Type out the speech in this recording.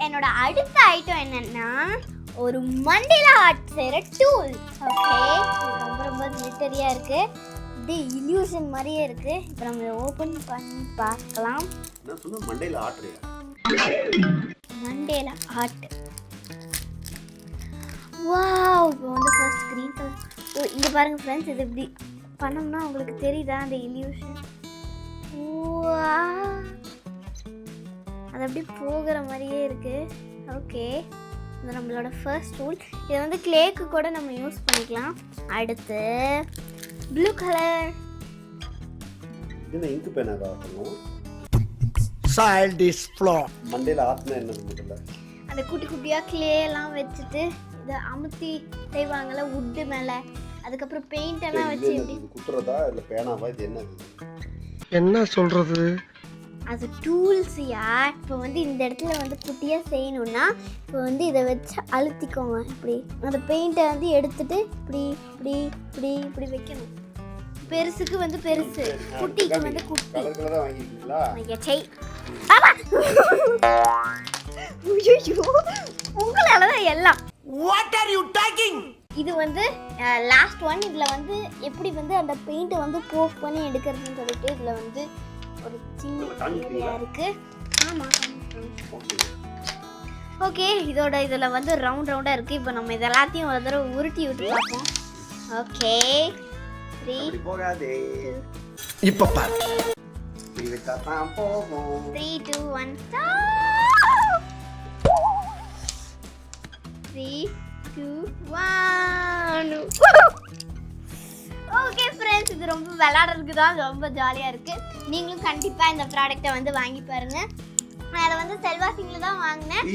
என்னோட அடுத்த ஐட்டம் என்னன்னா ஒரு மண்டேலா ஆர்ட் செய்யற டூல். ஓகே, ரொம்ப ரொம்ப கிளிட்டரியா இருக்கு, இது இல்யூஷன் மாதிரியே இருக்கு. இப்போ நம்ம இதை ஓபன் பண்ணி பார்க்கலாம். நான் சொன்ன Mandela art. Mandela art. Wow, இப்போ வந்து ஃபர்ஸ்ட் கிரீன் கலர். ஓ, இங்க பாருங்க ஃப்ரெண்ட்ஸ், இது இப்படி பண்ணோம்னா உங்களுக்கு தெரியுதா அந்த இல்யூஷன்? அது அப்படியே போகிற மாதிரியே இருக்கு. ஓகே, இது நம்மளோட ஃபர்ஸ்ட் டூல். இதை வந்து கிளேக்கு கூட நம்ம யூஸ் பண்ணிக்கலாம். அடுத்து ப்ளூ கலர். இது இங்க் பேனாக ஆகணும். Childish flow. மண்டேலா ஆர்ட்னா என்னது முதல்ல? அந்த குட்டி குட்டியாக கிளே எல்லாம் வச்சுட்டு இதை அமுத்தி செய்வாங்கல்ல வுட்டு மேலே, அதுக்கப்புறம் பெயிண்ட் எல்லாம் வச்சு எப்படி குத்துறதா இல்லை பேனாவா? இது என்னது? என்ன சொல்றது? அது டூல்ஸியா. இப்போ வந்து இந்த இடத்துல வந்து குட்டியாக செய்யணும்னா இப்போ வந்து இதை வச்சு அழுத்திக்கோங்க. இப்படி அந்த பெயிண்ட்டை வந்து எடுத்துட்டு இப்படி இப்படி இப்படி இப்படி வைக்கணும். பெருசுக்கு வந்து பெருசு, குட்டிக்கு வந்து குட்டி. கலர் கலரா வாங்கிட்டீங்களா? செய் பாபா. ஐயோ, உங்களால தான் எல்லாம். What are you talking? இது வந்து லாஸ்ட் ஒன். இதில் வந்து எப்படி வந்து அந்த பெயிண்ட்டை வந்து போக் பண்ணி எடுக்கிறதுன்னு சொல்லிட்டு இதில் வந்து ஒரு சின்ன ஏரியா இருக்கு. ஆமாம், ஓகே. இதில் வந்து ரவுண்ட் ரவுண்டாக இருக்குது. இப்போ நம்ம இது எல்லாத்தையும் ஒரு தடவை உருட்டி விட்டு பார்ப்போம். ஓகே, 3 போகாதே. இப்ப பாரு. 3 2 1 3 2 1. ஓகே ஃப்ரெண்ட்ஸ், இது ரொம்ப விளையாடுறதுக்கு தான் ரொம்ப ஜாலியாக இருக்குது. நீங்களும் கண்டிப்பாக இந்த ப்ராடக்ட்டை வந்து வாங்கி பாருங்கள். நான் அதை வந்து செல்வா சிங்கில் தான் வாங்கினேன்.